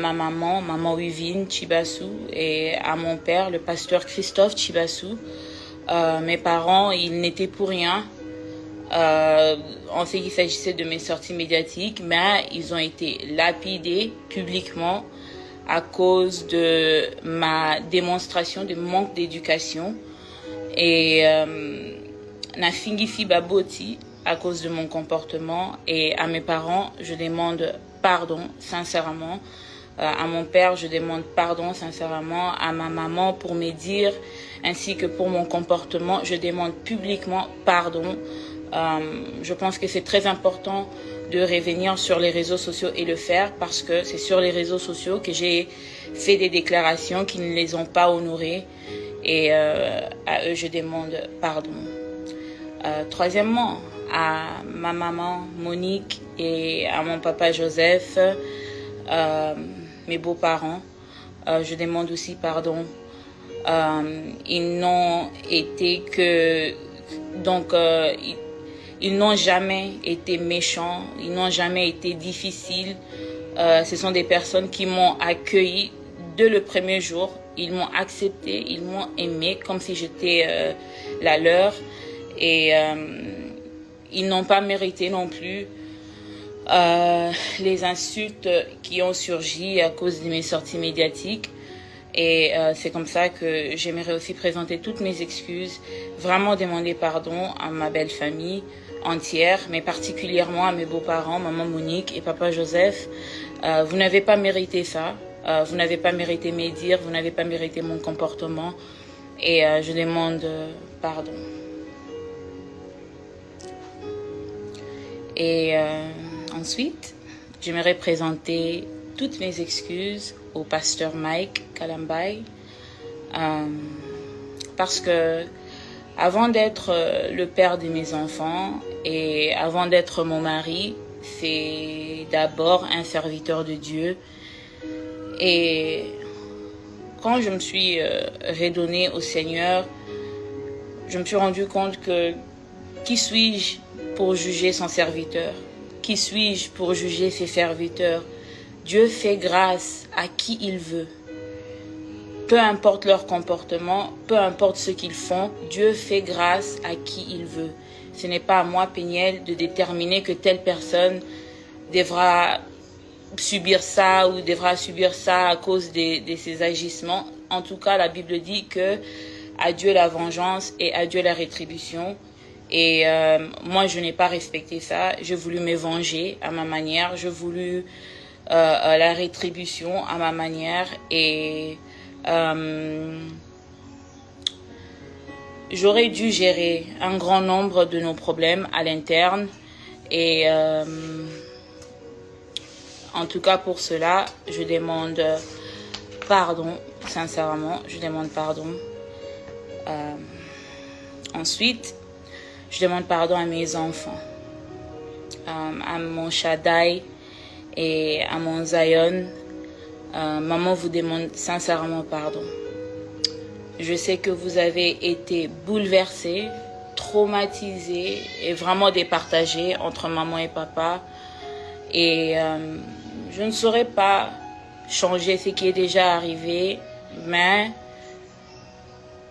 ma maman, maman Wivine Chibassou, et à mon père, le pasteur Christophe Chibassou. Mes parents, ils n'étaient pour rien. On sait qu'il s'agissait de mes sorties médiatiques, mais ils ont été lapidés publiquement à cause de ma démonstration de manque d'éducation. Et Nafingifi Baboti à cause de mon comportement. Et à mes parents, je demande pardon sincèrement. À mon père, je demande pardon sincèrement. À ma maman pour mes dires ainsi que pour mon comportement, je demande publiquement pardon. Je pense que c'est très important de revenir sur les réseaux sociaux et le faire parce que c'est sur les réseaux sociaux que j'ai fait des déclarations qui ne les ont pas honorées et à eux je demande pardon. Troisièmement, à ma maman Monique et à mon papa Joseph, mes beaux-parents, je demande aussi pardon. Ils n'ont été que ils n'ont jamais été méchants, ils n'ont jamais été difficiles. Ce sont des personnes qui m'ont accueilli dès le premier jour. Ils m'ont accepté, ils m'ont aimé comme si j'étais la leur. Et ils n'ont pas mérité non plus les insultes qui ont surgi à cause de mes sorties médiatiques. Et c'est comme ça que j'aimerais aussi présenter toutes mes excuses, vraiment demander pardon à ma belle famille entière, mais particulièrement à mes beaux-parents, maman Monique et papa Joseph. Vous n'avez pas mérité ça, vous n'avez pas mérité mes dires, vous n'avez pas mérité mon comportement et je demande pardon. Et ensuite, j'aimerais présenter toutes mes excuses au pasteur Mike Kalambay parce que avant d'être le père de mes enfants et avant d'être mon mari, c'est d'abord un serviteur de Dieu. Et quand je me suis redonnée au Seigneur, je me suis rendu compte que qui suis-je pour juger son serviteur? Qui suis-je pour juger ses serviteurs? Dieu fait grâce à qui il veut. Peu importe leur comportement, peu importe ce qu'ils font, Dieu fait grâce à qui il veut. Ce n'est pas à moi, Péniel, de déterminer que telle personne devra subir ça ou devra subir ça à cause de ses agissements. En tout cas, la Bible dit que à Dieu la vengeance et à Dieu la rétribution. Et moi, je n'ai pas respecté ça. J'ai voulu me venger à ma manière. J'ai voulu la rétribution à ma manière. Et j'aurais dû gérer un grand nombre de nos problèmes à l'interne. Et en tout cas, pour cela, je demande pardon. Sincèrement, je demande pardon. Ensuite, je demande pardon à mes enfants, à mon Shaddai et à mon Zion. Maman vous demande sincèrement pardon. Je sais que vous avez été bouleversés, traumatisés et vraiment départagés entre maman et papa. Et je ne saurais pas changer ce qui est déjà arrivé,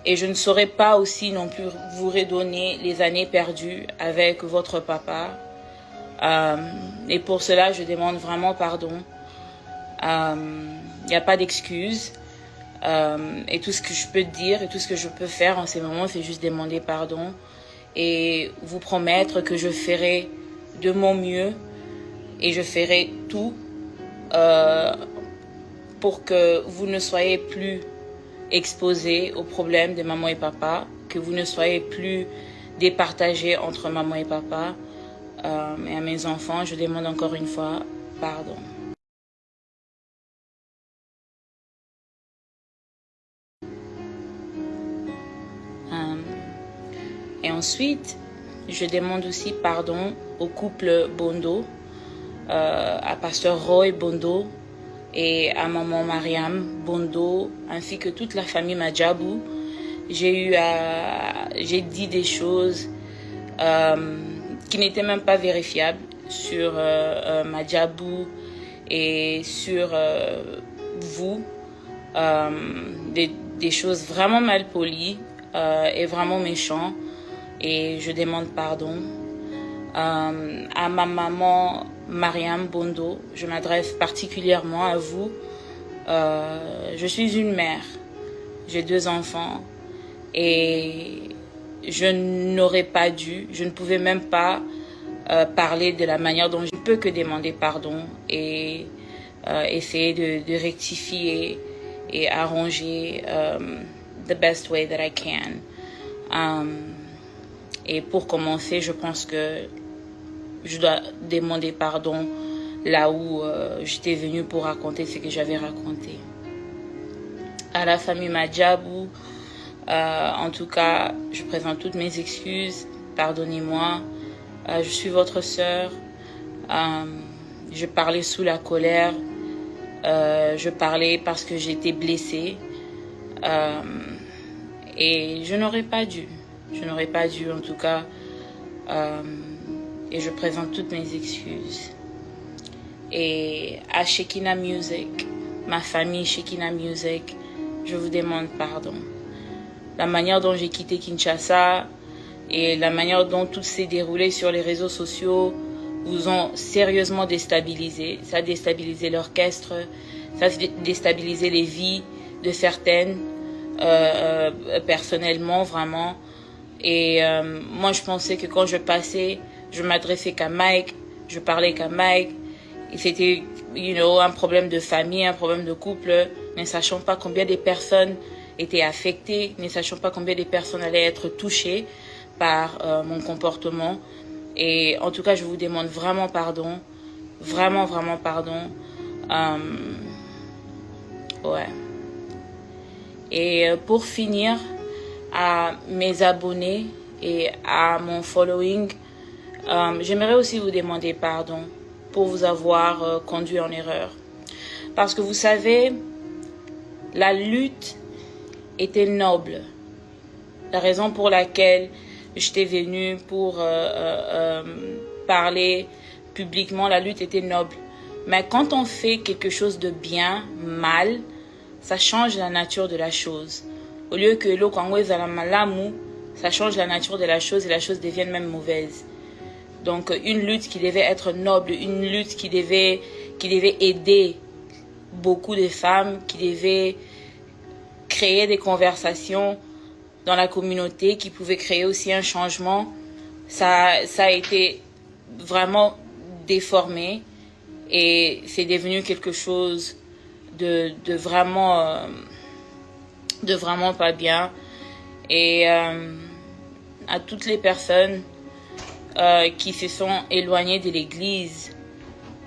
et je ne saurais pas aussi non plus vous redonner les années perdues avec votre papa. Et pour cela, je demande vraiment pardon. Il n'y a pas d'excuse. Et tout ce que je peux dire et tout ce que je peux faire en ces moments, c'est juste demander pardon. Et vous promettre que je ferai de mon mieux. Et je ferai tout pour que vous ne soyez plus exposés aux problèmes de maman et papa, que vous ne soyez plus départagés entre maman et papa. Et à mes enfants, je demande encore une fois pardon. Et ensuite, je demande aussi pardon au couple Bondo, à pasteur Roy Bondo et à maman Mariam Bondo, ainsi que toute la famille Madjabou. J'ai dit des choses qui n'étaient même pas vérifiables sur Madjabou et sur vous des choses vraiment mal polies et vraiment méchantes. Et je demande pardon. À ma maman Mariam Bondo, je m'adresse particulièrement à vous. Je suis une mère, j'ai 2 enfants et je n'aurais pas dû, je ne pouvais même pas parler de la manière dont je ne peux que demander pardon et essayer de rectifier et arranger the best way that I can. Et pour commencer, je pense que je dois demander pardon là où j'étais venue pour raconter ce que j'avais raconté. À la famille Madjabou, en tout cas, je présente toutes mes excuses. Pardonnez-moi. Je suis votre sœur. Je parlais sous la colère. Je parlais parce que j'étais blessée. Et je n'aurais pas dû. Je n'aurais pas dû, en tout cas. Et je présente toutes mes excuses. Et à Shekinah Music, ma famille Shekinah Music, je vous demande pardon. La manière dont j'ai quitté Kinshasa et la manière dont tout s'est déroulé sur les réseaux sociaux vous ont sérieusement déstabilisé. Ça a déstabilisé l'orchestre, ça a déstabilisé les vies de certaines, personnellement, vraiment. Et moi, je pensais que quand je passais, je m'adressais qu'à Mike, je parlais qu'à Mike. Et c'était, un problème de famille, un problème de couple, ne sachant pas combien de personnes étaient affectées, ne sachant pas combien de personnes allaient être touchées par mon comportement. Et en tout cas, je vous demande vraiment pardon. Vraiment, vraiment pardon. Ouais. Et pour finir, à mes abonnés et à mon following, j'aimerais aussi vous demander pardon pour vous avoir conduit en erreur. Parce que vous savez, la lutte était noble. La raison pour laquelle j'étais venue pour parler publiquement, la lutte était noble. Mais quand on fait quelque chose de bien, mal, ça change la nature de la chose. Au lieu que l'eau la malamu, ça change la nature de la chose et la chose devient même mauvaise. Donc une lutte qui devait être noble, une lutte qui devait aider beaucoup de femmes, qui devait créer des conversations dans la communauté, qui pouvait créer aussi un changement, ça a été vraiment déformé et c'est devenu quelque chose de vraiment pas bien. Et à toutes les personnes qui se sont éloignées de l'église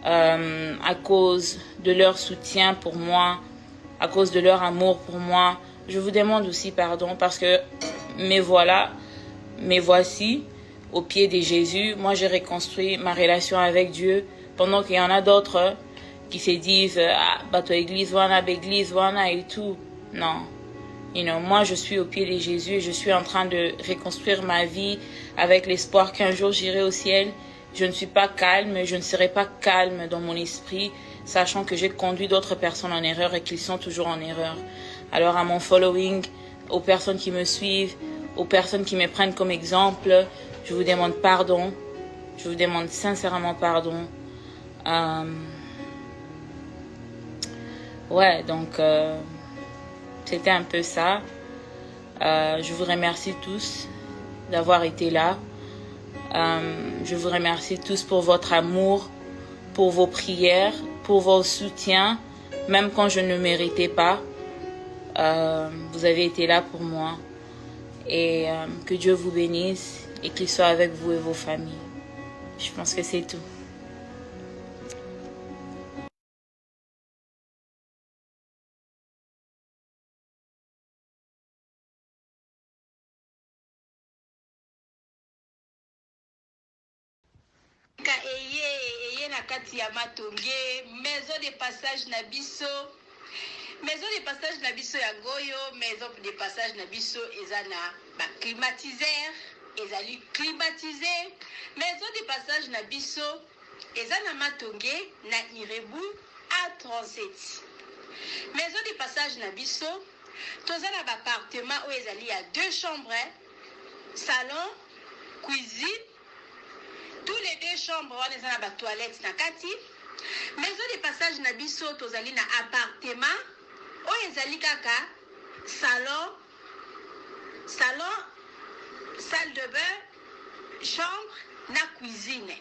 à cause de leur soutien pour moi, à cause de leur amour pour moi, je vous demande aussi pardon parce que me voici au pied de Jésus. Moi, j'ai reconstruit ma relation avec Dieu pendant qu'il y en a d'autres qui se disent bateau église wana l'église wana et tout. Non. Moi, je suis au pied de Jésus et je suis en train de reconstruire ma vie avec l'espoir qu'un jour j'irai au ciel. Je ne suis pas calme, je ne serai pas calme dans mon esprit, sachant que j'ai conduit d'autres personnes en erreur et qu'ils sont toujours en erreur. Alors à mon following, aux personnes qui me suivent, aux personnes qui me prennent comme exemple, je vous demande pardon. Je vous demande sincèrement pardon. Ouais, donc c'était un peu ça. Je vous remercie tous d'avoir été là. Je vous remercie tous pour votre amour, pour vos prières, pour vos soutiens, même quand je ne méritais pas. Vous avez été là pour moi. Et que Dieu vous bénisse et qu'il soit avec vous et vos familles. Je pense que c'est tout. eye na kati ya matonge maison de passage na biso yango oyo maison de passage na biso eza na ba climatiseur ezali climatisé. Maison de passage na biso eza na matonge na Irebu A37. Maison de passage na biso, toza na appartement où ezali ya 2 chambres, salon, cuisine. Tous les 2 chambres wana eza na ba toilettes na kati. Maison de passage na biso tozali na appartement où ezali kaka salon, salle de bain, chambre na cuisine.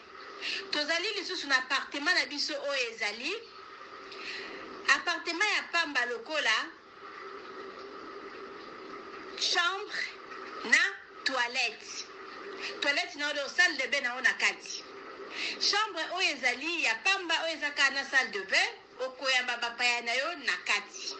Tozali lisusu na appartement na biso oyo ezali appartement ya pamba lokola chambre na toilette na oyo salle de bain na ona kati. Chambre oyo ezali ya pamba oyo ezaka na salle de bain okoyamba bapaya na yo na kati.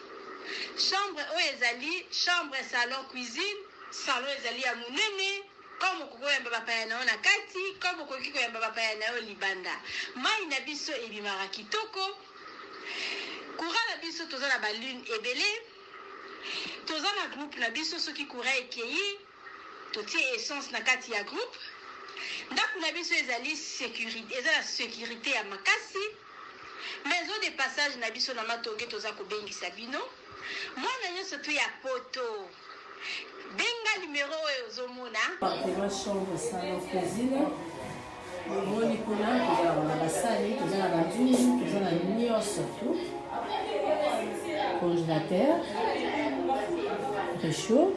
Chambre oyo ezali chambre, salon, cuisine. Salon ezali ya munene comme okoyamba bapaya na yo na kati, comme okoki koyamba bapaya na yo libanda. Mai na biso ebimaka kitoko. Courant na biso toza na balune ebele. Toza na groupe na biso soki courant ekei totie essence na kati ya groupe. Ndako na biso ezali sécurité, eza la sécurité ya makasi. Maison de passage na biso na matonge toza kobengisa bino. Mwana nyonso tu ya poto. Benga numéro oyo ozomona. Appartement, chambre, salon, cuisine. Moni kuna toza na basali, toza na banduni, toza na nyonso tu. Congélateur, réchaud.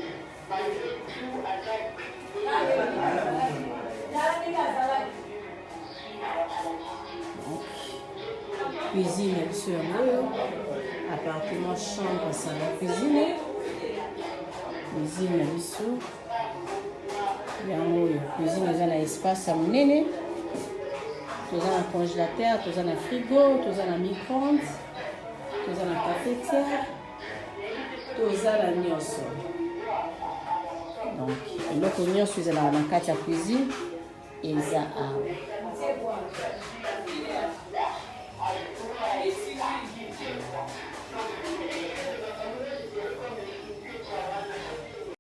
Cuisine sur l'eau. Appartement, chambre, salon, cuisine. Cuisine na biso. Yango cuisine eza na espace ya monene. Toza na congélateur, toza na frigo, toza na micro-ondes, toza na cafetière, toza na nyonso. Donc eloko nyonso ezalaka na kati ya cuisine eza awa.